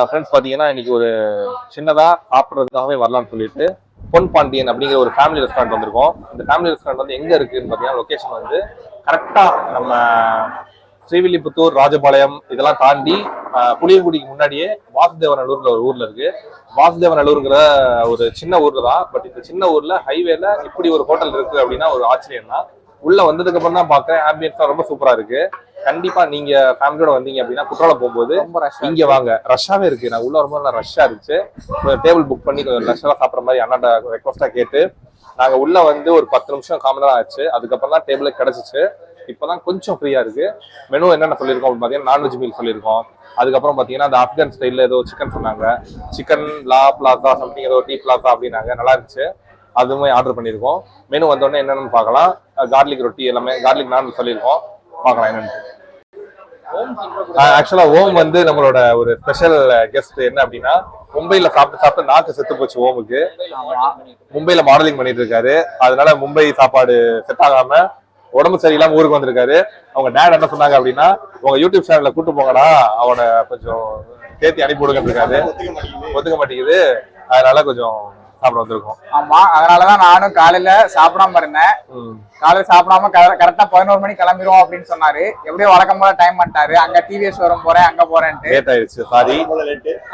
Friends பார்த்தீங்கன்னா இன்னைக்கு ஒரு சின்னதாக சாப்பிட்றதுக்காகவே வரலாம்னு சொல்லிட்டு பொன் பாண்டியன் அப்படிங்கிற ஒரு ஃபேமிலி ரெஸ்டாரண்ட் வந்திருக்கோம். இந்த ஃபேமிலி ரெஸ்டாரண்ட் வந்து எங்கே இருக்குன்னு பார்த்தீங்கன்னா லொக்கேஷன் வந்து கரெக்டாக நம்ம ஸ்ரீவில்லிபுத்தூர் ராஜபாளையம் இதெல்லாம் தாண்டி புளியங்குடிக்கு முன்னாடியே வாசுதேவநல்லூர்ல ஒரு ஊர்ல இருக்கு. வாசுதேவநல்லூருங்கிற ஒரு சின்ன ஊர்ல தான். பட் இந்த சின்ன ஊர்ல ஹைவேல இப்படி ஒரு ஹோட்டல் இருக்கு அப்படின்னா ஒரு ஆச்சரியம் தான். உள்ள வந்ததுக்கு அப்புறம் தான் பாக்குறேன் ஆம்பியன்ஸ் ரொம்ப சூப்பரா இருக்கு. கண்டிப்பா நீங்க ஃபேமிலியோட வந்தீங்க அப்படின்னா குற்றாலம் போகும்போது இங்க வாங்க. ரஷ்ஷாவே இருக்கு. நான் உள்ள வரும்போது ரஷ்ஷா இருந்துச்சு. டேபிள் புக் பண்ணி ரஷ்ஷா சாப்பிட்ற மாதிரி அண்ணாட்ட ரெக்வஸ்டா கேட்டு நாங்க உள்ள வந்து ஒரு 10 நிமிஷம் காமனா ஆச்சு. அதுக்கப்புறம் தான் டேபிள் கிடைச்சிச்சு. இப்பதான் கொஞ்சம் ஃப்ரீயா இருக்கு. மெனு என்னென்ன சொல்லியிருக்கோம் அப்படின்னு பாத்தீங்கன்னா நான்வெஜ் மீல் சொல்லியிருக்கோம். அதுக்கப்புறம் பாத்தீங்கன்னா அந்த ஆப்கான் ஸ்டைல்ல ஏதோ சிக்கன் சொன்னாங்க. சிக்கன் லா பிளாசா சம்திங் ஏதோ டீ பிளாசா அப்படின்னாங்க. நல்லா இருந்துச்சு. அதுவுமே ஆர்டர் பண்ணியிருக்கோம். மெனு வந்தோடனே என்னென்னு பார்க்கலாம். கார்லிக் ரொட்டி எல்லாமே கார்லிக் நான் சொல்லியிருக்கோம். பார்க்கலாம் என்னன்னு. ஆக்சுவலா ஓம் வந்து நம்மளோட ஒரு ஸ்பெஷல் கெஸ்ட். என்ன அப்படின்னா மும்பைல சாப்பிட்டு சாப்பிட்டு நாக்கு செத்து போச்சு ஓமுக்கு. மும்பைல மாடலிங் பண்ணிட்டு இருக்காரு. அதனால மும்பை சாப்பாடு செட் ஆகாம உடம்பு சரியில்லாம ஊருக்கு வந்திருக்காரு. அவங்க டேட் என்ன சொன்னாங்க அப்படின்னா உங்க யூடியூப் சேனல்ல கூட்டு போங்கடா, அவனை கொஞ்சம் சேர்த்தி அனுப்பி விடுங்க இருக்காரு. ஒத்துக்க மாட்டேங்குது. அதனால கொஞ்சம் சாப்பிட வந்திருக்கோம். ஆமா, அதனாலதான் நானும் காலையில சாப்பிடாம இருந்தேன். காலையில சாப்பிடாம கரெக்டா 11 மணிக்கு கிளம்பிடுவோம் அப்படின்னு சொன்னாரு. எப்படியோ வழக்கம் போல டைம் பண்ணிட்டாரு. அங்க டிவிஎஸ் வரும் போறேன் அங்க போறேன்ட்டு லேட் ஆயிடுச்சு. சாரி,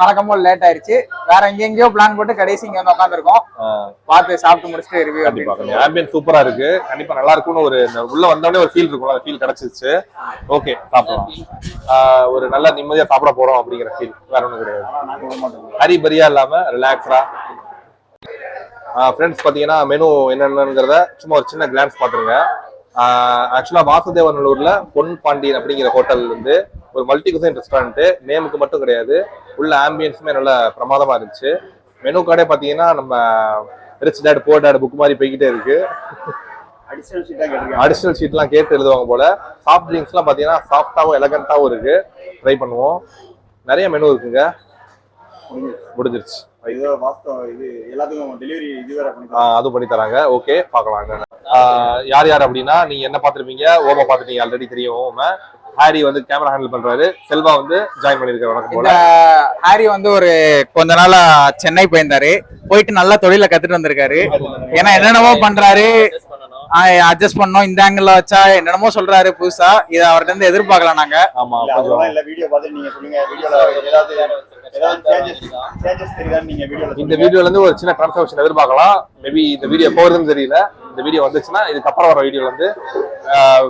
வழக்கம் போல லேட் ஆயிடுச்சு. வேற எங்கெங்கயோ பிளான் போட்டு கடைசி இங்க வந்து உட்காந்துருக்கோம். பார்த்து சாப்பிட்டு முடிச்சுட்டு ரிவ்யூ. ஆம்பியன்ஸ் சூப்பரா இருக்கு. கண்டிப்பா நல்லா இருக்கும்னு ஒரு உள்ள வந்தோடனே ஒரு ஃபீல் இருக்கும். அந்த ஃபீல் கிடைச்சிருச்சு. ஓகே, சாப்பிடலாம். ஒரு நல்ல நிம்மதியா சாப்பிட போறோம் அப்படிங்கிற ஃபீல் வேற ஒன்றும் கிடையாது. ஹரிபரியா இல்லாம ரிலாக்ஸா. ஃப்ரெண்ட்ஸ் பார்த்தீங்கன்னா மெனு என்னென்னங்கிறத சும்மா ஒரு சின்ன கிளான்ஸ் பார்த்துருங்க. ஆக்சுவலாக வாசுதேவநல்லூர்ல பொன் பாண்டியன் அப்படிங்கிற ஹோட்டல் வந்து ஒரு மல்டி குசைன் ரெஸ்டாரண்ட். நேமுக்கு மட்டும் கிடையாது, உள்ள ஆம்பியன்ஸுமே நல்ல பிரமாதமா இருந்துச்சு. மெனு கார்டே பார்த்தீங்கன்னா நம்ம rich dad poor dad book மாதிரி போய்கிட்டே இருக்கு. அடிஷனல் ஷீட்லாம் கேட்டு எழுதுவாங்க போல. சாஃப்ட் ட்ரிங்க்ஸ்லாம் பார்த்தீங்கன்னா சாஃப்டாகவும் எலகண்டாகவும் இருக்கு. ட்ரை பண்ணுவோம். நிறைய மெனு இருக்குங்க. முடிஞ்சிருச்சு. அது பண்ணி தராங்க. ஓகே, பார்க்கலாம். யார் யார் அப்படின்னா நீங்க என்ன பார்த்துருப்பீங்க, ஓமா பார்த்துட்டீங்க ஆல்ரெடி தெரியும். ஓம ஹாரி வந்து கேமரா ஹேண்டில் பண்றாரு. செல்வா வந்து ஜாயின் பண்ணிருக்காரு. வணக்கம் போல. ஹாரி வந்து ஒரு கொஞ்ச நாளா சென்னை போயிருந்தாரு. போயிட்டு நல்லா தொழில கத்துட்டு வந்திருக்காரு. ஏன்னா என்னென்னமோ பண்றாரு, அட்ஜஸ்ட் பண்ணோம். இந்த ஆங்கிள் வச்சா என்னென்னமோ சொல்றாரு புதுசா. இதை அவர்கிட்ட இருந்து எதிர்பார்க்கலாம் நாங்க. ஆமா, வீடியோ பார்த்து நீங்க சொல்லுங்க. இந்த வீடியோல இருந்து ஒரு சின்ன டிரான்ஸ்ஃபர்மேஷன் எதிர்பார்க்கலாம். மேபி இந்த வீடியோ போறதுன்னு தெரியல. இந்த வீடியோ வந்துச்சுன்னா இதுக்கப்புறம் வர வீடியோல வந்து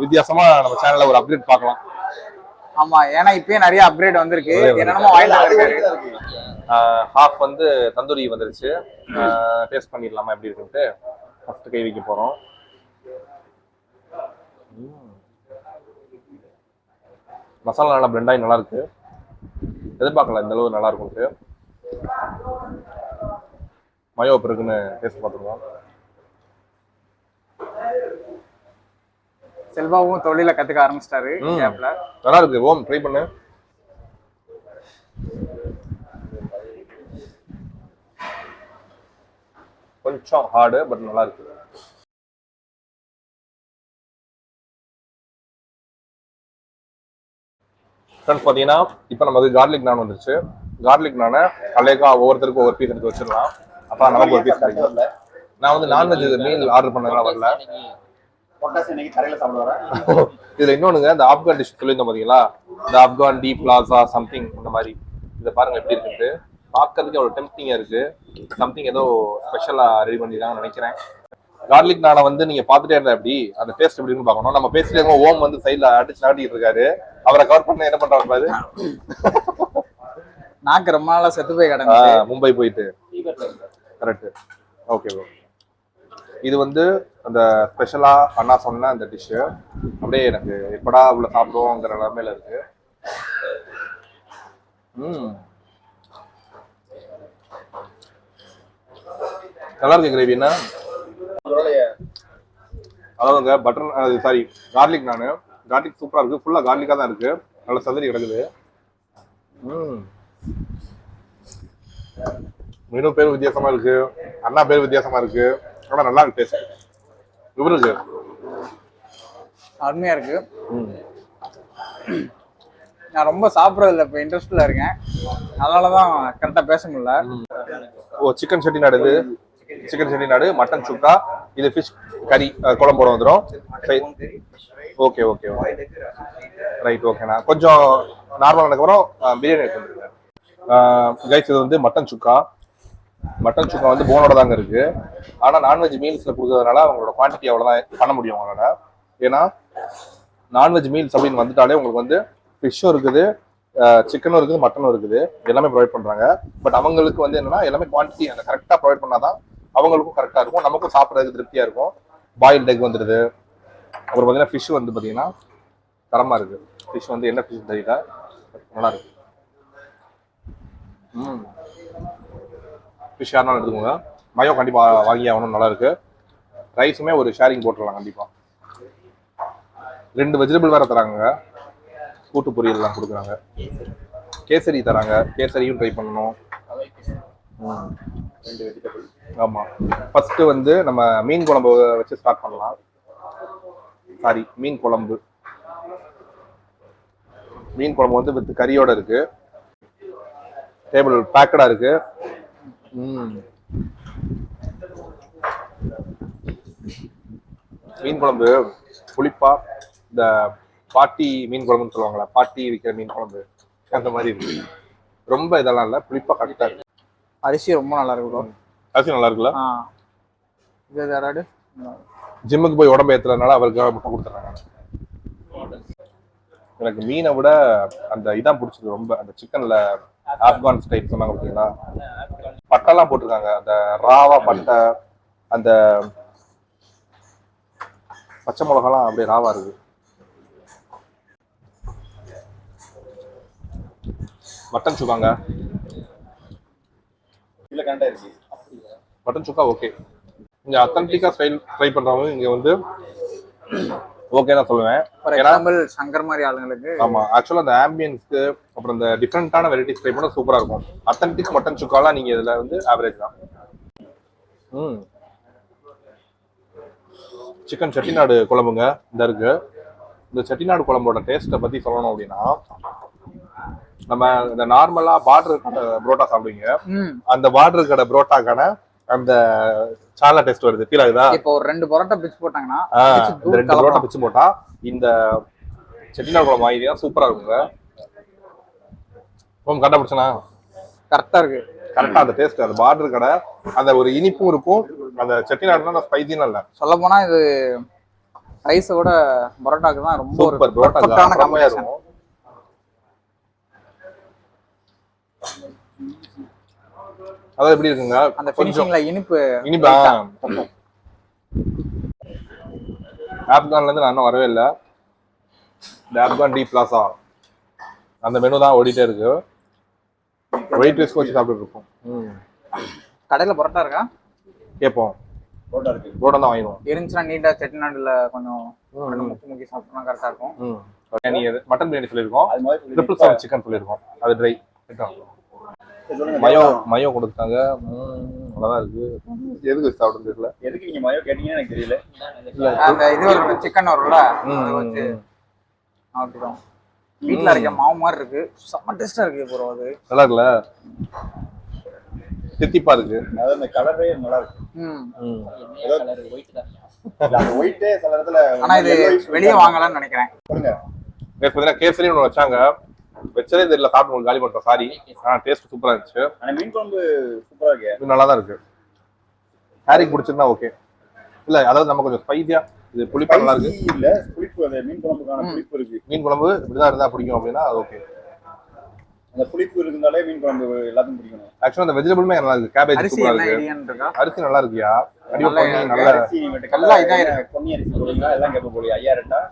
வித்தியாசமா நம்ம சேனல்ல ஒரு அப்டேட் பார்க்கலாம். ஆமா, ஏன்னா இப்பயே நிறைய அப்கிரேட் வந்திருக்கு. என்னென்னமோ வாங்கிட்டு வந்திருக்காரு. ஹாஃப் வந்து தந்தூரி வந்துருச்சு. டேஸ்ட் பண்ணிடலாமா எப்படி இருக்குன்ட்டு ஃபர்ஸ்ட் கை வைக்க போறோம். மசாலா நல்லா பிளெண்ட் ஆகி நல்லா இருக்கு. எதிர்பார்க்கலாம் இந்த அளவு நல்லா இருக்கும்ட்டு. மயோ இருக்குன்னு டேஸ்ட் பார்த்துருவோம். செல்வாவும் தொழில கத்துக்க ஆரம்பிச்சிட்டாரு. நல்லா இருக்கு. ஓம் ட்ரை பண்ணு. கொஞ்சம் ஹார்டு பட் நல்லா இருக்கு. ஃப்ரெண்ட்ஸ் பார்த்தீங்கன்னா இப்போ நமக்கு கார்லிக் நான் வந்துருச்சு. கார்லிக் நானை கலையக்கா ஒவ்வொருத்தருக்கும் ஒவ்வொரு பீஸ் எடுத்து வச்சிடலாம். அப்போ நமக்கு ஒரு பீஸ் கிடைக்கும். நான் வந்து நான்வெஜ் மீல் ஆர்டர் பண்ணதுலாம் வரல. இதுல இன்னொன்னுங்க, இந்த ஆப்கான் டிஷ் சொல்லியிருந்தோம் பாத்தீங்களா, இந்த ஆப்கான் டி பிளாசா சம்திங் இந்த மாதிரி. இதை பாருங்க எப்படி இருக்குன்ட்டு. பார்க்கறதுக்கு அவ்வளோ டெம்ப்டிங்கா இருக்கு. சம்திங் ஏதோ ஸ்பெஷலா ரெடி பண்ணிருக்காங்கன்னு நினைக்கிறேன். கார்லிக் நானை வந்து நீங்க பாத்துட்டே இருந்தா எப்படி அந்த டேஸ்ட் எப்படின்னு பார்க்கணும். நம்ம பேசிட்டே இருக்கோம். ஓம் வந்து சைட்ல அடிச்சு நாட்டிட்டு இருக்காரு. அவரை கவர் பண்ண என்ன பண்றாரு பாரு. நாக்கு ரொம்ப நாளா செத்து போய் கிடந்துச்சு. மும்பை போயிட்டு. கரெக்ட். Okay bro. இது வந்து அந்த ஸ்பெஷலா அண்ணா சொன்ன அந்த டிஷ்ஷு அப்படியே எனக்கு எப்படா உள்ள சாப்பிடுவோங்கிற நிலைமையில இருக்கு. நல்லா இருக்கு கிரேவி. என்ன அதாவதுங்க பட்டர் சாரி கார்லிக் நானு. கார்லிக் சூப்பரா இருக்கு. ஃபுல்லா கார்லிக்கா தான் இருக்கு. நல்ல சதுரி கிடக்குது. மெனு பேர் வித்தியாசமா இருக்கு. அண்ணா பேர் வித்தியாசமா இருக்கு. ஆனா நல்லா இருக்கு. டேஸ்ட் இருக்கு. அருமையா இருக்கு. நான் ரொம்ப சாப்பிட்றதுல இப்போ இன்ட்ரெஸ்ட்ல இருக்கேன், அதனாலதான் கரெக்டா பேச முடியல. ஓ சிக்கன் செட்டிநாடு, இது சிக்கன் செட்டிநாடு, மட்டன் சுக்கா, இது ஃபிஷ் கறி குழம்போட வந்துடும். ஓகே ஓகே ஓகே ரைட் ஓகேண்ணா. கொஞ்சம் நார்மலானதுக்கப்புறம் பிரியாணி எடுத்துருங்க கைஸ். இது வந்து மட்டன் சுக்கா. மட்டன் சுக்கா வந்து போனோட தாங்க இருக்கு. ஆனால் நான்வெஜ் மீல்ஸில் கொடுக்கறதுனால அவங்களோட குவான்டிட்டி அவ்வளோதான் பண்ண முடியும் அவங்களோட. ஏன்னா நான்வெஜ் மீல்ஸ் அப்படின்னு வந்துட்டாலே உங்களுக்கு வந்து ஃபிஷ்ஷும் இருக்குது, சிக்கனும் இருக்குது, மட்டனும் இருக்குது, எல்லாமே ப்ரொவைட் பண்ணுறாங்க. பட் அவங்களுக்கு வந்து என்னன்னா எல்லாமே குவான்டிட்டி அந்த கரெக்டாக ப்ரொவைட் பண்ணாதான் அவங்களுக்கும் கரெக்டாக இருக்கும், நமக்கும் சாப்பிட்றதுக்கு திருப்தியாக இருக்கும். பாயில்ட் எக் வந்துடுது. அப்புறம் பார்த்தீங்கன்னா ஃபிஷ் வந்து பார்த்தீங்கன்னா தரமாக இருக்குது. ஃபிஷ் வந்து என்ன ஃபிஷ் தெரியல, நல்லா இருக்கு. ஃபிஷ் யாருனாலும் எடுத்துக்கோங்க. மயோ கண்டிப்பாக வாங்கி ஆகணும், நல்லா இருக்கு. ரைஸுமே ஒரு ஷேரிங் போட்டுடலாம் கண்டிப்பாக. 2 வெஜிடபிள் வேறு தராங்க, கூட்டு பொரியல்லாம் கொடுக்குறாங்க. கேசரி தராங்க, கேசரியும் ட்ரை பண்ணணும். ஆமாம். ஃபஸ்ட்டு வந்து நம்ம மீன் குழம்பு வச்சு ஸ்டார்ட் பண்ணலாம். சாரி, மீன் குழம்பு. மீன் குழம்பு வந்து வித் கறியோட இருக்கு, டேபிள் பேக்கடா இருக்கு. மீன் குழம்பு புளிப்பா, இந்த பாட்டி மீன் குழம்புன்னு சொல்லுவாங்களா, பாட்டி விற்கிற மீன் குழம்பு அந்த மாதிரி இருக்கு. ரொம்ப இதெல்லாம் இல்லை, புளிப்பா கரெக்டா இருக்கு. அரிசி ரொம்ப நல்லா இருக்கு. அரிசி நல்லா இருக்குல்ல. இது யாராடு ஜிம்முக்கு போய் உடம்பு ஏத்துறதுனால அவருக்கு முட்டை கொடுத்துறாங்க. எனக்கு மீனை விட அந்த இதான் பிடிச்சது ரொம்ப, அந்த சிக்கன்ல ஆப்கான் ஸ்டைல் சொன்னாங்க பார்த்தீங்களா, பட்டெல்லாம் போட்டிருக்காங்க, அந்த ராவா பட்டை, அந்த பச்சை மிளகாலாம் அப்படியே ராவா இருக்கு. மட்டன் சுக்காங்க, மட்டன் சுக்கா ஓகே. இங்க அத்தன்டிக்கா ஸ்டைல் ட்ரை பண்றவங்க இங்க வந்து ஓகே தான் சொல்லுவேன். சங்கர் மாதிரி ஆளுங்களுக்கு. ஆமா, ஆக்சுவலா அந்த ஆம்பியன்ஸ்க்கு அப்புறம் இந்த டிஃப்ரெண்டான வெரைட்டிஸ் ட்ரை பண்ண சூப்பரா இருக்கும். அத்தன்டிக் மட்டன் சுக்காலாம் நீங்க இதுல வந்து ஆவரேஜ் தான். சிக்கன் செட்டிநாடு குழம்புங்க இந்த இருக்கு. இந்த செட்டிநாடு குழம்போட டேஸ்ட்டை பத்தி சொல்லணும் அப்படின்னா, நம்ம இந்த நார்மலா பார்டர் கடை புரோட்டா சாப்பிடுவீங்க, அந்த பார்டர் கடை புரோட்டாக்கான அந்த சாலா டேஸ்ட் வருது. ஃபீல் ஆகுதா? இப்போ ஒரு 2 பரோட்டா பிச்சு போட்டாங்கன்னா, 2 பரோட்டா பிச்சு போட்டா இந்த செட்டிநாடு குழம்பு வாங்கினா சூப்பரா இருக்குங்க. கரெக்டா பிடிச்சனா? கரெக்டா இருக்கு. கரெக்டா அந்த டேஸ்ட், அந்த பார்டர் கடை அந்த ஒரு இனிப்பும் இருக்கும், அந்த செட்டிநாடுனா ஸ்பைசியும் இல்ல. சொல்ல போனா இது ரைஸோட பரோட்டாக்கு தான் ரொம்ப ஒரு பர்ஃபெக்ட்டான காம்பினேஷன் இருக்கும். அதாவது எப்படி இருக்குங்க, அந்த ஃபினிஷிங்ல இனிப்பு ஆப்கான்ல இருந்து நான் இன்னும் வரவே இல்லை. இந்த ஆப்கான் டி பிளாசா அந்த மெனு தான் ஓடிட்டே இருக்கு. வெயிட் ரைஸ் வச்சு சாப்பிட்டு இருக்கோம். கடையில பரோட்டா இருக்கா கேட்போம். புரோட்டா தான் வாங்கிடுவோம். இருந்துச்சுன்னா நீட்டா செட்டிநாடுல கொஞ்சம் முக்கி சாப்பிட்டோம்னா கரெக்டா இருக்கும். மட்டன் பிரியாணி சொல்லியிருக்கோம், 777 சிக்கன் சொல்லியிருக்கோம், அது ட்ரை. மயோ கொடுத்தாங்க, நல்லாதான் இருக்கு. எதுக்கு சாப்பிடுறது தெரியல, எதுக்கு நீங்க மயோ கேட்டீங்கன்னு எனக்கு தெரியல. அந்த இது ஒரு சிக்கன் வரும்ல, சாப்பிடுறோம். வீட்டுல அரைக்க மாவு மாதிரி இருக்கு, செம்ம டேஸ்டா இருக்கு ப்ரோ. அது நல்லா இருக்குல்ல, தித்திப்பா இருக்கு. அதாவது அந்த கலரே நல்லா இருக்கு. ஒயிட்டே சில இடத்துல. ஆனா இது வெளியே வாங்கலாம்னு நினைக்கிறேன். சொல்லுங்க. கேசரி ஒன்று வச்சாங்க, வச்சதே தெரியல, சாப்பிட்டு உங்களுக்கு காலி பண்ணுறோம், சாரி. டேஸ்ட் சூப்பரா இருந்துச்சு. ஆனா மீன் குழம்பு சூப்பரா இருக்கு, இது நல்லா தான் இருக்கு. ஹேரிக்கு பிடிச்சிருந்தா ஓகே. இல்ல அதாவது நம்ம கொஞ்சம் ஸ்பைசியா, இது புளிப்பா நல்லா இருக்கு. இல்ல புளிப்பு, அந்த மீன் குழம்புக்கான புளிப்பு இருக்கு. மீன் குழம்பு இப்படிதான் இருந்தா பிடிக்கும் அப்படின்னா அது ஓகே. அந்த புளிப்பு இருந்தாலே மீன் குழம்பு எல்லாத்துக்கும் பிடிக்கும். ஆக்சுவலா அந்த வெஜிடபிளுமே நல்லா இருக்கு. கேபேஜ் சூப்பரா இருக்கு, அரிசி நல்லா இருக்குயா. நல்ல அரிசி நல்லா இதா இருக்கு. பொன்னி அரிசி போடுறீங்களா எல்லாம் கேட்ப போறீங்க. 5000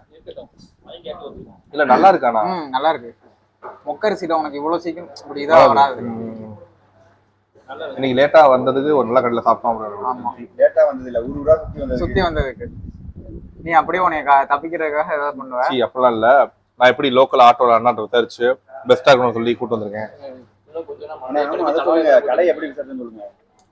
இல்ல நல்லா இருக்கு. ஆனா நல்லா இருக்கு. மொக்கரிசில உனக்கு இவ்வளவு சீக்கிரம் இப்படி இதா வராது. இன்னைக்கு லேட்டா வந்ததுக்கு ஒரு நல்ல கடையில சாப்பிட்டோம். ஆமா, லேட்டா வந்தது இல்ல, ஊரா சுத்தி வந்ததுக்கு. நீ அப்படியே உனக்கு தப்பிக்கிறதுக்காக ஏதாவது பண்ணுவ? சீ, அப்படிலாம் இல்ல. நான் எப்படி லோக்கல் ஆட்டோல அண்ணாட்ட விசாரிச்சு பெஸ்டா இருக்கணும்னு சொல்லி கூட்டு வந்திருக்கேன். கடை எப்படி விசாரிச்சுன்னு சொல்லுங்க.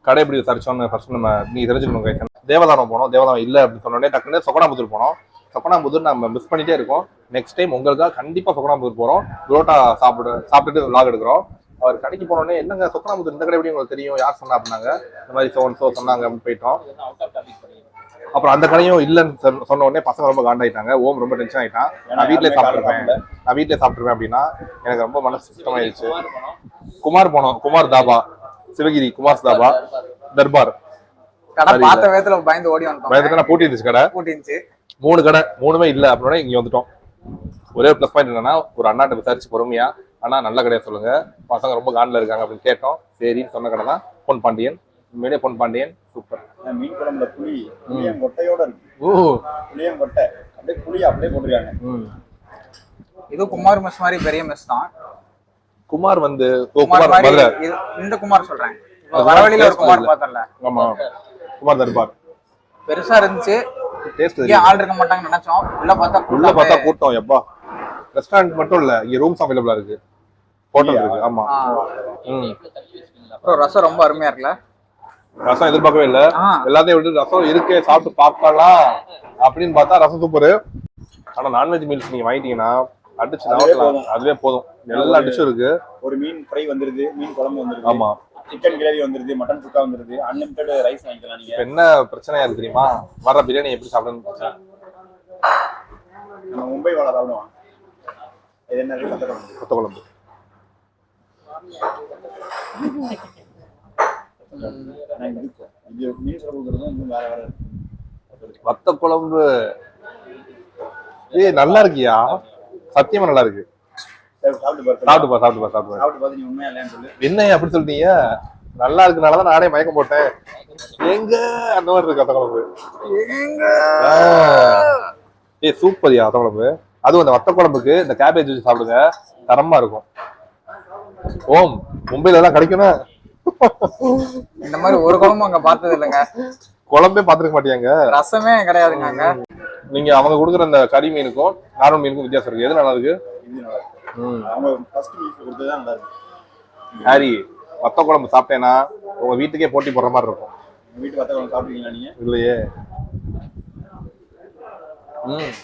கடை எப்படி விசாரிச்சோன்னு ஃபர்ஸ்ட் நம்ம நீ தெரிஞ்சுக்கணும். தேவதானம் போனோம், தேவதானம் இல்ல அப்படின்னு சொன்னோடனே டக்குன்னு சொக்கனாபுத்தூர் போனோம். சொக்கனாம்புதூர் நம்ம மிஸ் பண்ணிட்டே இருக்கோம். நெக்ஸ்ட் டைம் உங்களுக்காக கண்டிப்பா சொக்கனாம்புதூர் போறோம். புரோட்டா சாப்பிட்டுட்டு vlog எடுக்கிறோம். அவர் கடைக்கு போனோடனே என்னங்க சொக்கனாம்புதூர் இந்த கடை எப்படி உங்களுக்கு தெரியும், யார் சொன்னா அப்படின்னாங்க. இந்த மாதிரி சோ சொன்னாங்க அப்படின்னு போயிட்டோம். அப்புறம் அந்த கடையும் இல்லைன்னு சொன்ன உடனே பசங்க ரொம்ப காண்டாயிட்டாங்க. ஓம் ரொம்ப டென்ஷன் ஆயிட்டான். நான் வீட்லயே சாப்பிட்டுருப்பேன் அப்படின்னா எனக்கு ரொம்ப மனசு சுத்தமாயிருச்சு. குமார் போனோம், குமார் தாபா, சிவகிரி குமார் தாபா தர்பார் கடை பார்த்த வேகத்துல பயந்து ஓடி வந்தோம். பயந்துட்டு பூட்டி இருந்துச்சு கடை. பூட்டி இருந்துச்சு. 3 கடை, 3மே இல்ல அப்படின்னா இங்க வந்துட்டோம். ஒரே ப்ளஸ் பாயிண்ட் என்னன்னா ஒரு அண்ணாட்ட விசாரிச்சு பொறுமையா ஆனா நல்ல கடையா சொல்லுங்க, பசங்க ரொம்ப காண்டில் இருக்காங்க அப்படின்னு கேட்டோம். சரின்னு சொன்ன கடை தான் பொன் பாண்டியன். உண்மையிலே பொன் பாண்டியன் சூப்பர். மீன் குழம்புல புளியங்கொட்டையோட இருக்கு. புளியங்கொட்டை அப்படியே புளி அப்படியே போட்டுருக்காங்க. இது குமார் மெஸ் மாதிரி பெரிய மெஸ் தான். குமார் வந்து இந்த குமார் சொல்றேன், வரவழியில ஒரு குமார் பார்த்தல. ஆமா, குமார் தர்பார் பெருசா இருந்துச்சு. டேஸ்ட் ஆள் இருக்க மாட்டாங்கன்னு நினைச்சோம். உள்ள பார்த்தா கூட்டம். எப்பா ரெஸ்டாரண்ட் மட்டும் இல்ல, இங்க ரூம்ஸ் அவைலபிளா இருக்கு, ஹோட்டல் இருக்கு. ஆமா. அப்புறம் ரசம் ரொம்ப அருமையா இருக்குல்ல. ரசம் எதிர்பார்க்கவே இல்ல. எல்லாத்தையும் விட்டு ரசம் இருக்கே சாப்பிட்டு பார்க்கலாம் அப்படின்னு பார்த்தா ரசம் சூப்பரு. ஆனா நான்வெஜ் மீல்ஸ் நீங்க வாங்கிட்டீங்கன்னா அடிச்சு நாவலாம், அதுவே போதும். எல்லா டிஷ்ஷும் இருக்கு. ஒரு மீன் ஃப்ரை வந்துருது, மீன் குழம்பு வந்துருது. ஆமா, சிக்கன் கிரேவி வந்துருது, மட்டன் சுக்கா வந்துருது, அன்லிமிட்டட் ரைஸ் வாங்கிக்கலாம் நீங்க. என்ன பிரச்சனையா இருக்கு தெரியுமா, வர பிரியாணி எப்படி சாப்பிடணும்னு பிரச்சனை. நம்ம மும்பை வாழ சாப்பிடுவோம். இது என்ன கொத்த குழம்பு. வத்த குழம்பு நல்லா இருக்கியா, சத்தியமா நல்லா இருக்கு. என்ன அப்படி சொல்றீங்க, நல்லா இருக்குனாலதான் நானே மயக்கம் போட்டேன். எங்க அந்த மாதிரி இருக்கு வத்த குழம்பு. சூப்பர்யா வத்த குழம்பு. அதுவும் அந்த வத்த குழம்புக்கு இந்த கேபேஜ் வச்சு சாப்பிடுங்க, தரமா இருக்கும். ஓம், மும்பைல எல்லாம் கிடைக்கணும். இந்த மாதிரி ஒரு குழம்பு அங்க பார்த்தது இல்லைங்க. குழம்பே பாத்துருக்க மாட்டியாங்க, ரசமே கிடையாதுங்க. நீங்க அவங்க கொடுக்குற அந்த கறி மீனுக்கும் நார்மல் மீனுக்கும் வித்தியாசம் இருக்கு. எது நல்லா இருக்கு? ஹாரி, வத்த குழம்பு சாப்பிட்டேன்னா உங்க வீட்டுக்கே போட்டி போடுற மாதிரி இருக்கும். வீட்டு வத்த குழம்பு சாப்பிட்டீங்களா நீங்க? இல்லையே.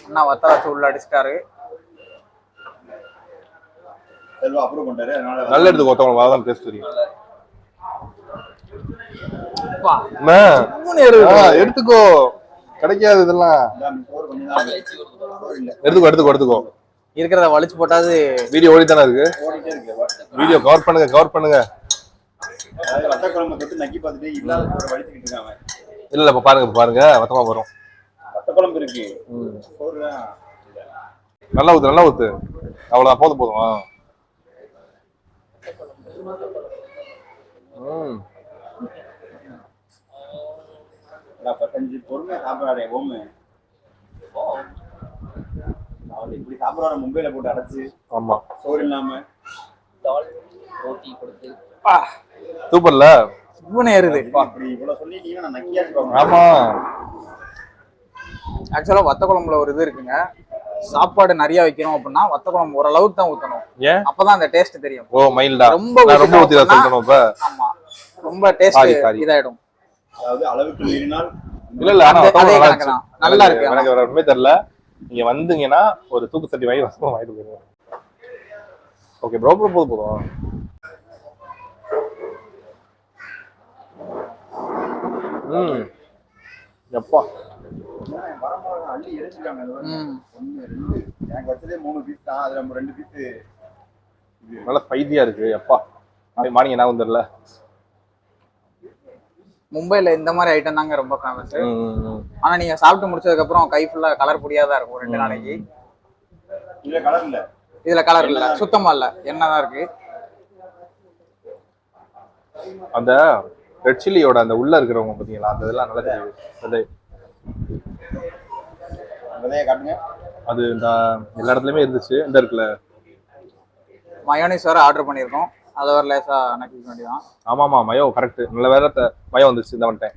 அண்ணா வத்த வச்சு உள்ள அடிச்சிட்டாரு. நல்ல எடுத்துக்கோ வத்த குழம்பு, அதான் டேஸ்ட் தெரியும். எடுத்துக்கோ, கிடைக்காது இதெல்லாம். எடுத்துக்கோ இருக்கிறத வலிச்சு போட்டாது. வீடியோ ஓடி தானே இருக்கு, வீடியோ கவர் பண்ணுங்க. இல்ல இப்ப பாருங்க வத்தமா வரும். நல்லா ஊத்து. அவ்வளவுதான், போதும். பொறுமையா சாப்பிடாதே ஓமு. இப்படி சாப்பிடுற மும்பைல போட்டு அடைச்சு. ஆமா, சோறு இல்லாம ரோட்டி கொடுத்து சூப்பர்ல. ஏறுது. ஆமா, ஆக்சுவலா வத்த குழம்புல ஒரு இது இருக்குங்க, சாப்பாடு நிறைய வைக்கணும் அப்படின்னா வத்த குழம்பு ஓரளவுக்கு தான் ஊத்தணும். அப்பதான் அந்த டேஸ்ட் தெரியும். ஓ மைல்டா, ரொம்ப ஊத்தி தான் சொல்லணும். இப்ப ஆமா, ரொம்ப டேஸ்ட் இதாயிடும். அதாவது அளவுக்கு மீறினால் இல்ல ஆனா நல்லா இருக்கு. எனக்கு வேற ஒண்ணுமே தெரியல. நீங்க வந்தீங்கன்னா ஒரு தூக்கு சட்டி வாங்கி ரசம் வாங்கிட்டு போயிருங்க. ஓகே ப்ரோ, போதும். எப்பா அள்ளி எடுத்துட்டாங்க. 1 2 எனக்கு வச்சதே 3 பீஸ் தான், அதுல 2 பீஸ் நல்லா ஸ்பைசியா இருக்கு. எப்பா மார்னிங் என்ன தெரியல. மும்பைல இந்த மாதிரி ஐட்டம் தாங்க ரொம்ப ஃபேமஸ். ஆனா நீங்க சாப்பிட்டு முடிச்சதுக்கு அப்புறம் கை ஃபுல்லா கலர் பொடியா தான் இருக்கும் 2 நாளைக்கு. இதுல கலர் இல்ல, சுத்தமா இல்ல, என்னதான் இருக்கு. அந்த ரெட் சில்லியோட அந்த உள்ள இருக்கிறவங்க பாத்தீங்களா, அந்த இதெல்லாம் நல்லா தெரியுது. அது இந்த எல்லா இடத்துலயுமே இருந்துச்சு. இந்த இருக்குல்ல மயோனைஸ் வேற ஆர்டர் பண்ணிருக்கோம், அதை ஒரு லேசா நக்கிக்க வேண்டியதான். ஆமாமா, மயோ கரெக்ட். நல்ல வேற மயோ வந்துருச்சு. இந்த வந்துட்டேன்.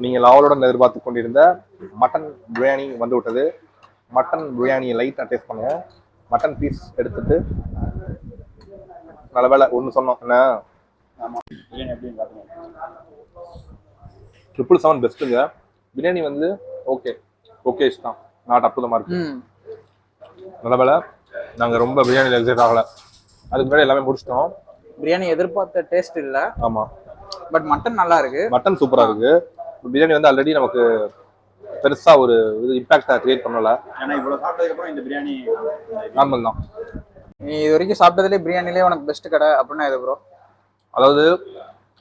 நீங்கள் அவளுடன் எதிர்பார்த்து கொண்டிருந்த மட்டன் பிரியாணி வந்து விட்டது. மட்டன் பிரியாணியை லைட்டாக டேஸ்ட் பண்ணுவோம். மட்டன் பீஸ் எடுத்துட்டு நல்ல வேலை ஒன்று சொன்னோம். என்ன 777 பெஸ்ட்டுங்க. பிரியாணி வந்து ஓகேஷ் தான், நாட் அற்புதமா இருக்கு. ம் நல்ல வேலை நாங்க ரொம்ப பிரியாணியில் எக்ஸைட் ஆகல, அதுக்கு முன்னாடி எல்லாமே முடிச்சிட்டோம். பிரியாணி எதிர்பார்த்த டேஸ்ட் இல்ல, ஆமா பட் மட்டன் நல்லா இருக்கு. மட்டன் சூப்பரா இருக்கு. பிரியாணி வந்து ஆல்ரெடி நமக்கு பெருசா ஒரு இது இம்பாக்டா கிரியேட் பண்ணல. ஏன்னா இவ்வளவு சாப்பிட்டதுக்கு அப்புறம் இந்த பிரியாணி நார்மல் தான். நீ இது வரைக்கும் சாப்பிட்டதுலேயே பிரியாணிலே உனக்கு பெஸ்ட் கடை அப்படின்னா எது ப்ரோ? அதாவது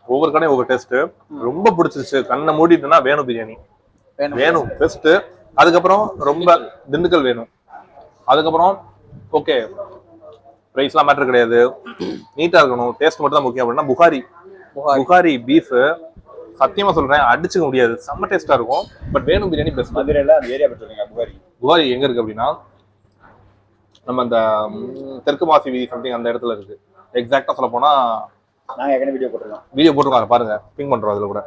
ஒவ்வொரு கடையும் ஒவ்வொரு டேஸ்ட். ரொம்ப பிடிச்சிருச்சு கண்ணை மூடிட்டுனா வேணும் பிரியாணி, வேணும் பெஸ்ட். அதுக்கப்புறம் ரொம்ப திண்டுக்கல் வேணும். அதுக்கப்புறம் ஓகே ப்ரைஸ்லாம் மேட்டர் கிடையாது, நீட்டா இருக்கணும், டேஸ்ட் மட்டும் தான் முக்கியம். அப்படின்னா புகாரி பீஃப் சத்தியமா சொல்றேன் அடிச்சுக்க முடியாது, செம்ம டேஸ்டா இருக்கும். பட் வேணும் பிரியாணி பெஸ்ட். மதுரையில அந்த ஏரியா பத்தி சொல்லுங்க. புகாரி எங்க இருக்கு அப்படின்னா நம்ம அந்த தெற்கு மாசி வீதி சம்திங் அந்த இடத்துல இருக்கு. எக்ஸாக்டா சொல்ல போனா நாங்க ஏற்கனவே வீடியோ போட்டிருக்காங்க பாருங்க, பிங் பண்றோம். அதுல கூட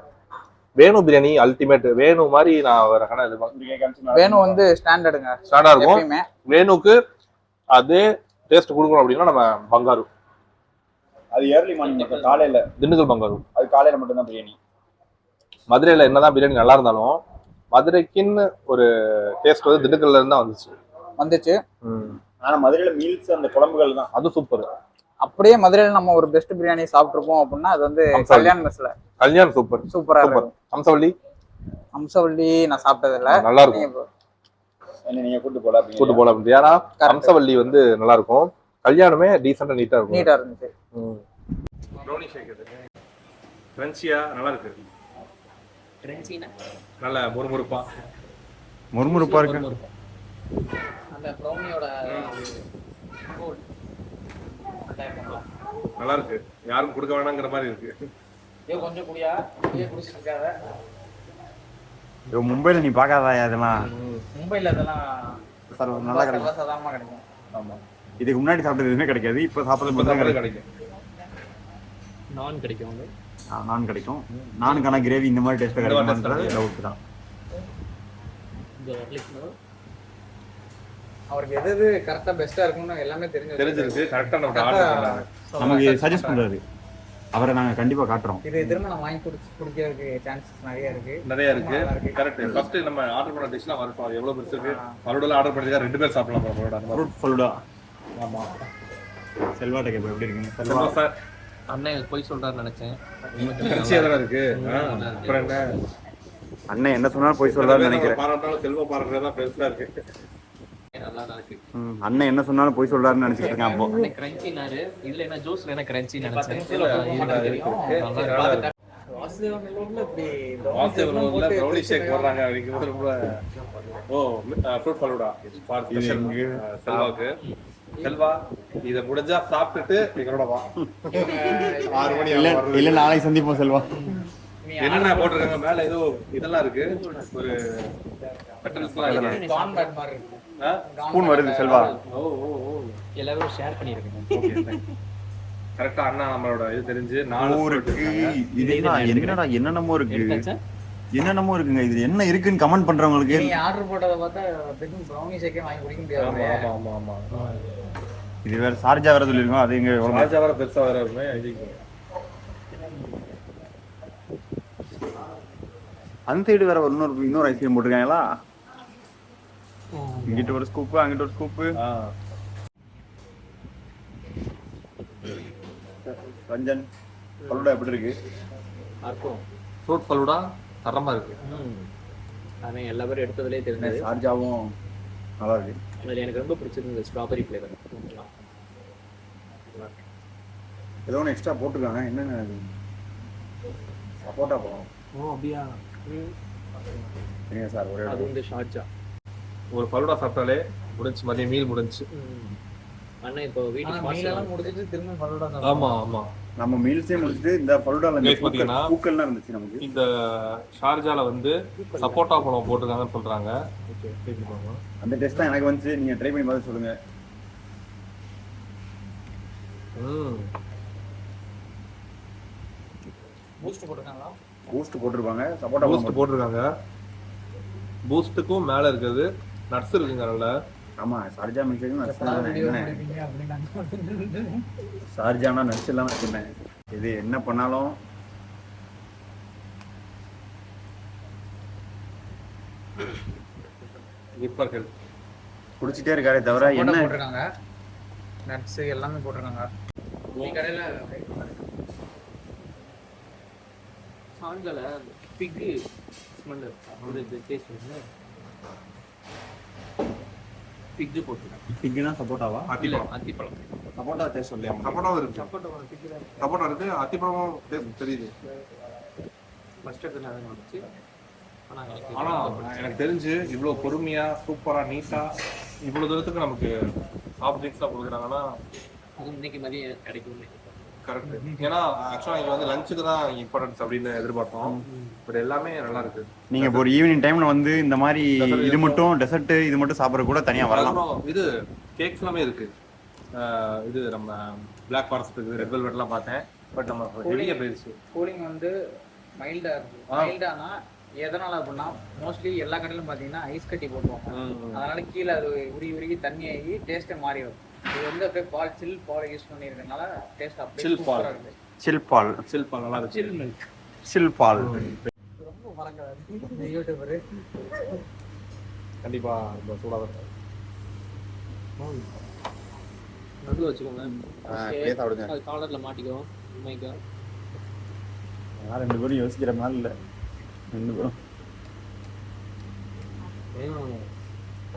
வேணு பிரியாணி அல்டிமேட். வேணு மாதிரி நான் வேற கடை எதிர்பார்க்கிறேன். வேணு வந்து ஸ்டாண்டர்டுங்க, ஸ்டாண்டர்டா இருக்கும். வேணுக்கு அதே டேஸ்ட் கொடுக்கணும் அப்படின்னா நம்ம பங்காரு, அது ஏர்லி மார்னிங் காலையில திண்டுக்கல் பங்காரு, அது காலையில மட்டும் தான் பிரியாணி. மதுரையில என்னதான் பிரியாணி நல்லா இருந்தாலும் மதுரைக்குன்னு ஒரு டேஸ்ட் வந்து திண்டுக்கல்ல இருந்தா வந்துச்சு. ஆனா மதுரையில மீல்ஸ் அந்த குழம்புகள் தான் அது சூப்பர். அப்படியே மதுரையில நம்ம ஒரு பெஸ்ட் பிரியாணி சாப்பிட்டுருப்போம் அப்படின்னா அது வந்து கல்யாண் மெஸ்ல. கல்யாண் சூப்பரா இருக்கும். அம்சவள்ளி நான் சாப்பிட்டது இல்ல, நல்லா இருக்கும். நீங்க கூட்டு போல அப்படி. ஏன்னா அம்சவள்ளி வந்து நல்லா இருக்கும், கல்யாணமே டீசெண்டா நீட்டா இருந்துச்சு. ப்ரௌனி ஷேக் இது கிரன்ச்சியா நல்லா இருக்கு. கிரன்ச்சினா நல்ல முறுமுறுப்பா இருக்கு. அந்த ப்ரௌனியோட நல்லா இருக்கு, யாரும் கொடுக்க வேணாங்கிற மாதிரி இருக்கு. கொஞ்சம் குடியா குடிச்சிட்டு இருக்காத. மும்பைல நீ பாக்காதா அதெல்லாம்? மும்பைல அதெல்லாம் நல்லா கிடைக்கும், சாதாரணமா கிடைக்கும். ஆமா, இதுக்கு முன்னாடி சாப்பிட்டது எதுவுமே கிடைக்காது, இப்ப சாப்பிட்றது கிடைக்கும். நான் கிடைக்கும், நான் கிடைக்கும். நானுக்கான கிரேவி இந்த மாதிரி டேஸ்ட் கிடைக்கும் டவுட் தான். அவருக்கு எது கரெக்டா பெஸ்டா இருக்கும்னு எல்லாமே தெரிஞ்சிருக்கு. கரெக்டா நமக்கு சஜஸ்ட் பண்றாரு, அவரை நாங்க கண்டிப்பா காட்டுறோம். இது திரும்ப நம்ம வாங்கி குடிக்கிறதுக்கு சான்சஸ் நிறைய இருக்கு. கரெக்ட். ஃபர்ஸ்ட் நம்ம ஆர்டர் பண்ண டிஷ்லாம் வரணும். அது எவ்வளவு பெருசு இருக்கு. ஃபலூடால ஆர்டர் பண்ணிருக்கா, 2 பேர் சாப்பிடலாம் ஃபலூடா. ஃப்ரூட் ஃபலூடா. ஆமா. செல்வா டேக் எப்படி இருக்கு? செல்வா சார் அண்ணன் போய் சொல்றாருன்னு நினைச்சேன். ருசியா இருக்கு. அப்புறம் என்ன அண்ணன் என்ன சொன்னாலும் போய் சொல்றாருன்னு நினைக்கிறேன். பாராட்டாலும் செல்வா பாராட்டுறதா பெருசா இருக்கு. நல்லா இருக்கு. அண்ணன் என்ன சொன்னாலும் போய் சொல்றாருன்னு நினைச்சிட்டு இருக்கேன். அப்போ கிரன்ச்சினாரு, இதுல என்ன ஜூஸ்ல என்ன கிரன்ச்சி நினைச்சேன். ப்ரௌனி ஷேக் போடுறாங்க அப்படிங்கிறது ரொம்ப ஃப்ரூட் ஃபலூடா ஃபார் ஸ்பெஷல் செல்வாக்கு. செல்வா இத முடிஞ்சா சாப்பிட்டுட்டு எங்களோட வா. 6 மணி இல்ல நாளைக்கு சந்திப்போம் செல்வா. என்னென்ன போட்டிருக்காங்க மேல? ஏதோ இதெல்லாம் இருக்கு, ஒரு பெட்டல்ஸ்லாம் இருக்கு, ஸ்பூன் வருது செல்வா. எல்லாரும் ஷேர் பண்ணிருக்கேன். ஓகே கரெக்ட்டா அண்ணா நம்மளோட இது தெரிஞ்சு 4 என்னடா என்னென்னமோ இருக்கு, என்னென்னமோ இருக்குங்க. இது என்ன இருக்குன்னு கமெண்ட் பண்றவங்களுக்கு நீங்க ஆர்டர் போட்டத பார்த்தா ப்ரௌனி ஷேக்கே வாங்கி குடிக்க முடியாது. ஆமா. இது வேற சார்ஜா வேற சொல்லிருக்கோம். அது இங்க சார்ஜா வேற பெருசா வேற இருக்குமே. அந்த சைடு வேற இன்னொரு ஐஸ்கிரீம் போட்டிருக்காங்களா? இங்கிட்ட ஒரு ஸ்கூப், அங்கிட்ட ஒரு ஸ்கூப். ரஞ்சன் ஃபலூடா எப்படி இருக்கு? ஃப்ரூட் ஃபலூடா தரமா இருக்கு. அவன் எல்லா பேரும் எடுத்ததுலேயே தெரிஞ்சது. சார்ஜாவும் நல்லா இருக்கு. அதில் எனக்கு ரொம்ப பிடிச்சிருந்தது ஸ்ட்ராபெரி ஃப்ளேவர். ஏதோ ஒன்று எக்ஸ்ட்ரா போட்டிருக்காங்க. என்னென்ன சப்போட்டா பழம்? அப்படியா? சரிங்க சார். அது வந்து ஷார்ஜா. ஒரு ஃபலூடா சாப்பிட்டாலே முடிஞ்சு, மதிய மீல் முடிஞ்சு. அண்ணா இப்போ வீட்டுக்கு மீலெல்லாம் முடிச்சிட்டு திரும்ப ஃபலூடா. ஆமா நம்ம மீல்ஸே முடிச்சிட்டு இந்த ஃபலூடால பாத்தீங்கன்னா பூக்கள்லாம் இருந்துச்சு நமக்கு. இந்த ஷார்ஜால வந்து சப்போட்டா பழம் போட்டுருக்காங்கன்னு சொல்றாங்க. அந்த டேஸ்ட் தான் எனக்கு வந்துச்சு. நீங்க ட்ரை பண்ணி பார்த்து சொல்லுங்க. பூஸ்ட் போட்டுருக்காங்களா? பூஸ்ட் போட்டுருப்பாங்க, சப்போட்டா பூஸ்ட் போட்டுருக்காங்க. பூஸ்ட்டுக்கும் மேல இருக்குது நட்ஸ் இருக்குங்க. நல்ல ஆமா, சார்ஜா மில்க் நட்ஸ் சார்ஜானா நட்ஸ் இல்லாம சொன்னேன். இது என்ன பண்ணாலும் குட் ஹெல்த். குடிச்சிட்டே இருக்காரே தவிர என்ன போட்டிருக்காங்க, நட்ஸ் எல்லாமே போட்டிருக்காங்க. இந்த கடையில சாங்கல பிக் ஸ்மெல் ஒரு டேஸ்ட் வந்து பிக் போட்டுருக்காங்க. பிக்னா சப்போட்டாவா? அத்திப்பழம். சப்போட்டா டேஸ்ட் சொல்லியா? சப்போட்டாவும் இருக்கு, சப்போட்டா இருக்கு, அத்திப்பழமும் டேஸ்ட் தெரியுது. ஃபர்ஸ்ட் எடுத்து நான் வந்துச்சு. ஆனா எனக்கு தெரிஞ்சு இவ்வளவு பொறுமையா சூப்பரா நீட்டா இவ்வளவு தூரத்துக்கு நமக்கு சாஃப்ட் ட்ரிங்க்ஸ்லாம் கொடுக்குறாங்கன்னா அது இன்னைக்கு மதியம் கிடைக்கும். கரெக்ட். ஏன்னா ஆக்சுவலா இங்க வந்து லஞ்சுக்கு தான் இம்பார்ட்டன்ஸ் அப்படின்னு எதிர்பார்த்தோம். பட் எல்லாமே நல்லா இருக்கு. நீங்க இப்போ ஒரு ஈவினிங் டைம்ல வந்து இந்த மாதிரி இது மட்டும் டெசர்ட் இது மட்டும் சாப்பிட்ற கூட தனியா வரலாம். இது கேக்ஸ் எல்லாமே இருக்கு. இது நம்ம பிளாக் ஃபாரஸ்ட் இருக்கு, ரெட் வெல்வெட்லாம் பார்த்தேன். பட் நம்ம ஹெவியா போயிடுச்சு. கூலிங் வந்து மைல்டா இருக்கு. மைல்டானா எதனால அப்படின்னா மோஸ்ட்லி எல்லா கடையிலும் பாத்தீங்கன்னா ஐஸ் கட்டி போட்டுருவாங்க. அதனால கீழே அது உருகி உருகி தண்ணி ஆகி டேஸ்ட்டே மாறி வரும். இது வந்து அப்படியே பால் சில் பால் யூஸ் பண்ணிருக்கனால டேஸ்ட் அப்படியே சில் பால் இருக்கு. சில் பால், சில் பால் நல்லா இருக்கு. சில் மில்க். சில் பால் ரொம்ப மறக்காது இந்த யூடியூபர். கண்டிப்பா ரொம்ப சூடாக இருக்கும். நடுவில் வச்சுக்கோங்க. சாப்பிடுங்க. அது காலர்ல மாட்டிக்கும். மைக்கா நான் 2 பேரும் யோசிக்கிற மாதிரி இல்லை. 2 பேரும்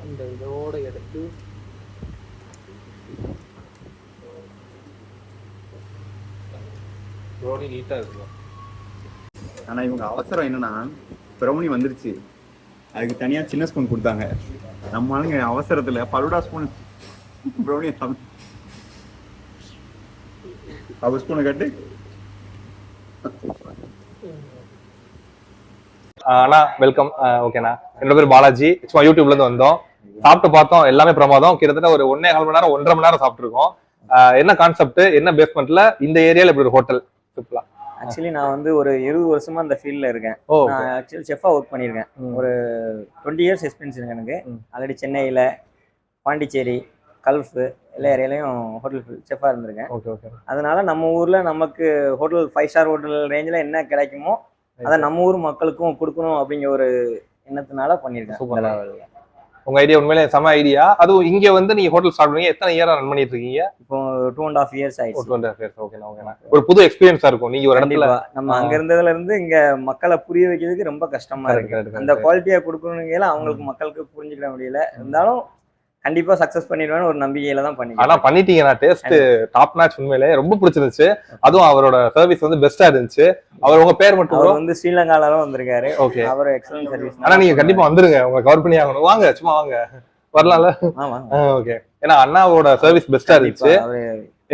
இந்த இதோட எடுத்து ப்ரௌனி நீட்டா இருக்கு. ஆனா இவங்க அவசரம் என்னன்னா ப்ரௌனி வந்துருச்சு, அதுக்கு தனியா சின்ன ஸ்பூன் கொடுத்தாங்க. நம்ம ஆளுங்க அவசரத்துல பலுடா ஸ்பூன் ப்ரௌனி அவ ஸ்பூனை கட்டு. அண்ணா வெல்கம். ஓகேண்ணா, என்னோட பேர் பாலாஜி. சும்மா யூடியூப்ல இருந்து வந்தோம், சாப்பிட்டு பார்த்தோம், எல்லாமே பிரமாதம். கிட்டத்தட்ட ஒரு 1.25 மணி நேரம் 1.5 மணி நேரம் சாப்பிட்டுருக்கோம். என்ன கான்செப்ட், என்ன பேஸ்மெண்ட்ல இந்த ஏரியால இப்படி ஒரு ஹோட்டல் சிம்பிளா? ஆக்சுவலி நான் வந்து ஒரு 20 வருஷமா இந்த ஃபீல்ட்ல இருக்கேன். நான் ஆக்சுவலி செஃப்பா ஒர்க் பண்ணியிருக்கேன். ஒரு 20 இயர்ஸ் எக்ஸ்பீரியன்ஸ் இருக்கு எனக்கு. ஆல்ரெடி சென்னையில, பாண்டிச்சேரி, கல்ஃப் எல்லா ஏரியாலையும் ஹோட்டல் செஃப்பா இருந்திருக்கேன். அதனால நம்ம ஊர்ல நமக்கு ஹோட்டல் 5 ஸ்டார் ஹோட்டல் ரேஞ்சில் என்ன கிடைக்குமோ அதை நம்ம ஊர் மக்களுக்கும் கொடுக்கணும் அப்படிங்கிற ஒரு எண்ணத்தினால பண்ணியிருக்கேன். உங்க ஐடியா உண்மையிலே செம ஐடியா. அதுவும் இங்க வந்து நீங்க ஹோட்டல் ஸ்டார்ட் பண்ணீங்க, எத்தனை இயரா ரன் பண்ணிட்டு இருக்கீங்க? இப்போ 2.5 இயர்ஸ் ஆயிடுச்சு. 2.5 இயர்ஸ். ஓகேண்ணா. ஒரு புது எக்ஸ்பீரியன்ஸா இருக்கும். நீங்க ஒரு இடத்துல நம்ம அங்க இருந்ததுல இருந்து இங்க மக்களை புரிய வைக்கிறதுக்கு ரொம்ப கஷ்டமா இருக்கு. அந்த குவாலிட்டியா கொடுக்கணுங்கல அவங்களுக்கு மக்களுக்கு புரிஞ்சுக்கிட முடியல. இருந்தாலும் கண்டிப்பா சக்சஸ் பண்ணிடுவேன்னு ஒரு நம்பிக்கையில தான் பண்ணி. ஆனா பண்ணிட்டீங்கன்னா டேஸ்ட் டாப் நாச். உண்மையிலே ரொம்ப பிடிச்சிருந்துச்சு. அதுவும் அவரோட சர்வீஸ் வந்து பெஸ்டா இருந்துச்சு. அவர் உங்க பேர் மட்டும் வந்து ஸ்ரீலங்கால தான் வந்திருக்காரு. ஓகே, அவர் எக்ஸலன்ட் சர்வீஸ். ஆனா நீங்க கண்டிப்பா வந்துருங்க, உங்க கவர் பண்ணி ஆகணும். வாங்க, சும்மா வாங்க, வரலாம்ல? ஓகே. ஏன்னா அண்ணாவோட சர்வீஸ் பெஸ்டா இருந்துச்சு.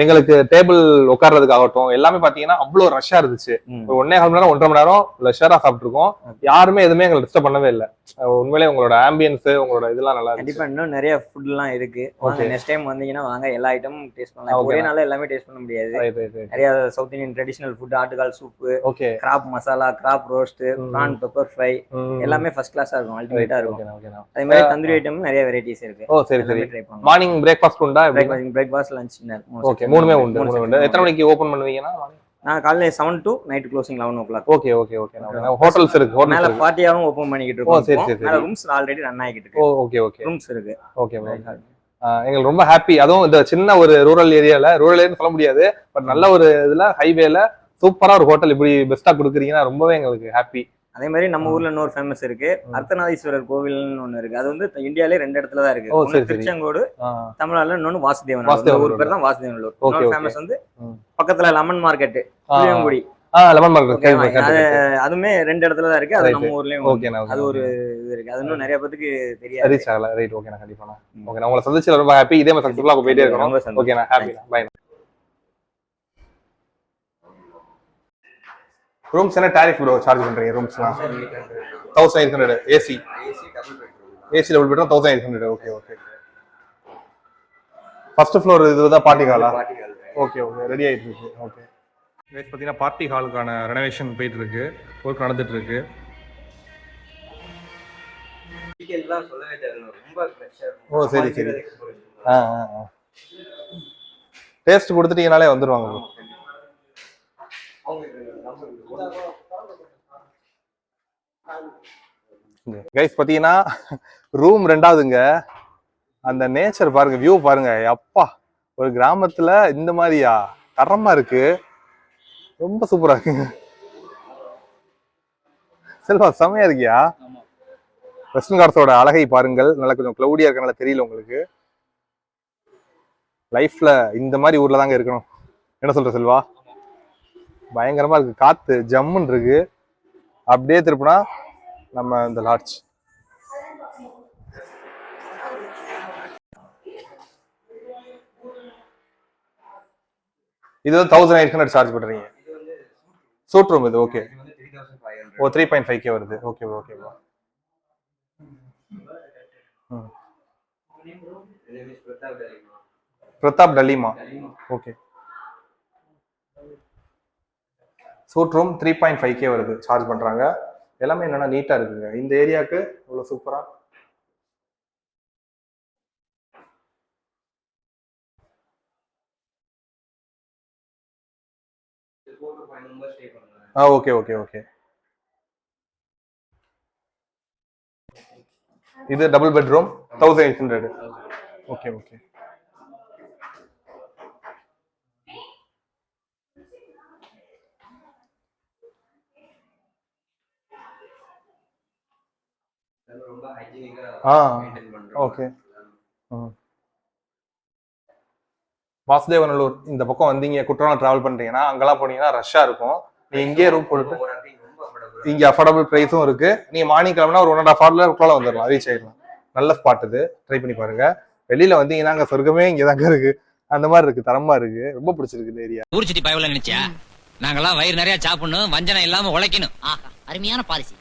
எங்களுக்கு டேபிள் உட்கார்றதுக்காகட்டும் எல்லாமே பாத்தீங்கன்னா அவ்வளவு ரஷ்ஷா இருந்துச்சு. ஒரு 1.25 மணி நேரம் 1.5 மணி நேரம் லெஷரா சாப்பிட்டுருக்கோம். யாருமே எதுவுமே எங்களுக்கு டிஸ்டர்ப் பண்ணவே இல்லை. உண்மையிலே உங்களோட ஆம்பியன்ஸ், உங்களோட இதெல்லாம் நல்லா இருக்கு. கண்டிப்பா இன்னும் நிறைய ஃபுட் எல்லாம் இருக்கு. நெக்ஸ்ட் டைம் வந்தீங்கன்னா வாங்க, எல்லா ஐட்டமும் டேஸ்ட் பண்ணலாம். ஒரே நாள்ல எல்லாமே டேஸ்ட் பண்ண முடியாது. நிறைய சவுத் இந்தியன் ட்ரெடிஷனல் ஃபுட், ஆட்டுக்கால் soup, crab masala, crab roast, prawn pepper fry எல்லாமே ஃபர்ஸ்ட் கிளாஸா இருக்கும், அல்டிமேட்டா இருக்கும். அதே மாதிரி தந்தூரி ஐட்டம் நிறைய வெரைட்டிஸ் இருக்கு. சரி சரி. மார்னிங் பிரேக்ஃபாஸ்ட் உண்டா? Breakfast, lunch, dinner. ஓகே, மூணுமே உண்டு. எத்தனை மணிக்கு ஓபன் பண்ணுவீங்கன்னா? நான் காலையில 7 to night closing 11 o'clock. Okay okay okay. Hotels இருக்கு, மேல பார்ட்டியாவும் ஓபன் பண்ணிக்கிட்டு இருக்கோம். சரி சரி. மேல ரூம்ஸ் ஆல்ரெடி ரன் ஆகிட்டு இருக்கு. Okay okay. ரூம்ஸ் இருக்கு. ஓகே. எங்களுக்கு ரொம்ப ஹாப்பி. அதுவும் இந்த சின்ன ஒரு ரூரல் ஏரியான்னு சொல்ல முடியாது, பட் நல்ல ஒரு இதுல ஹைவேல சூப்பரா ஒரு ஹோட்டல் இப்படி பெஸ்டா கொடுக்குறீங்கன்னா ரொம்பவே எங்களுக்கு ஹாப்பி. அதே மாதிரி நம்ம ஊர்ல இன்னொரு ஃபேமஸ் இருக்கு, அர்த்தநாதீஸ்வரர் கோவில்னு ஒண்ணு இருக்கு. அது வந்து இந்தியாலே 2 இடத்துல தான் இருக்கு. ஒன்னு திருச்செங்கோடு தமிழ்நாடுல, இன்னொன்னு வாசுதேவன். ஊர் பேர் தான் வாசுதேவனூர். இன்னொரு ஃபேமஸ் வந்து பக்கத்துல lemon market, Puliyangudi. Lemon market அதுமே 2 இடத்துல தான் இருக்கு. அது நம்ம ஊர்லயும் அது ஒரு இது இருக்கு. அது இன்னும் நிறைய பேருக்கு தெரியாது. ரீச் ஆகல. ரைட். ஓகேண்ணா, கண்டிப்பா. ஓகே, உங்களை சந்திச்சதுல ரொம்ப ஹாப்பி. இதே மாதிரி சக்சஸ்ஃபுல்லா போயிட்டே இருக்கணும். ஓகேண்ணா, ஹாப்பி. பை. ரூம்ஸ் என்ன டாரிஃப் ப்ரோ சார்ஜ் பண்றீங்க? ரூம்ஸ்லாம் 1800 AC double bedroom 1800. Okay okay. First floor இதுதான் பார்ட்டி ஹாலா? ஓகே ஓகே, ரெடி ஆயிட்டு இருக்கு. ஓகே கைஸ், பாத்தீங்கன்னா பார்ட்டி ஹாலுக்கான ரெனோவேஷன் போயிட்டு இருக்கு, ஒர்க் நடந்துட்டு இருக்கு. டீடைல்ஸ்லாம் சொல்லவே தெரியல, ரொம்ப ஃப்ரெஷா. ஓ சரி சரி. டேஸ்ட் கொடுத்துட்டீங்கனாலே வந்துருவாங்க ப்ரோ. கைஸ் பாத்தீங்கன்னா ரூம் 2வதுங்க. அந்த நேச்சர் பாருங்க, வியூ பாருங்க, அப்பா ஒரு கிராமத்துல இந்த மாதிரியா தரமா இருக்கு, ரொம்ப சூப்பரா இருக்குங்க. செல்வா செமையா இருக்கியா? வெஸ்டர்ன் காட்ஸோட அழகை பாருங்கள். நல்லா கொஞ்சம் கிளவுடியா இருக்கனால தெரியல உங்களுக்கு. லைஃப்ல இந்த மாதிரி ஊர்ல தாங்க இருக்கணும். என்ன சொல்ற செல்வா? பயங்கரமா இருக்கு, காத்து ஜம்முன்னு இருக்கு. அப்படியே திருப்பினா நம்ம இந்த லாட்ஜ். இது வந்து 1800 சார்ஜ் பண்றீங்க. சூட் ரூம் இது. ஓகே. ஓ 3.5K வருது. Okay okay. பிரதாப் டலிமா. ஓகே. சூட் ரூம் 3.5K வருது, சார்ஜ் பண்றாங்க. எல்லாமே என்னன்னா நீட்டா இருக்குங்க இந்த ஏரியாவுக்கு. இவ்வளவு சூப்பரா. Okay okay okay. இது double bedroom 1800. Okay okay. Okay. Vasudevanallur இந்த பக்கம் வந்தீங்க, குற்றாலம் டிராவல் பண்றீங்கன்னா அங்கெல்லாம் போனீங்கன்னா ரஷ்ஷா இருக்கும். நீ இங்கே ரூம் போட்டு இங்க அஃபோர்டபுள் பிரைஸும் இருக்கு. நீங்க மார்னிங் கிளம்பினா ஒரு 1.5 hourல குற்றாலம் வந்துடலாம், ரீச் ஆயிடலாம். நல்ல ஸ்பாட் இது, ட்ரை பண்ணி பாருங்க. வெளியில வந்தீங்கன்னா அங்க சொர்க்கமே இங்கதாங்க இருக்கு, அந்த மாதிரி இருக்கு, தரமா இருக்கு, ரொம்ப பிடிச்சிருக்கு இந்த ஏரியா. ஊர் சுத்தி பயவல நினைச்சா நாங்கெல்லாம் வயிறு நிறைய சாப்பிடணும், வஞ்சனம் இல்லாம உழைக்கணும். அருமையான பாலிசி.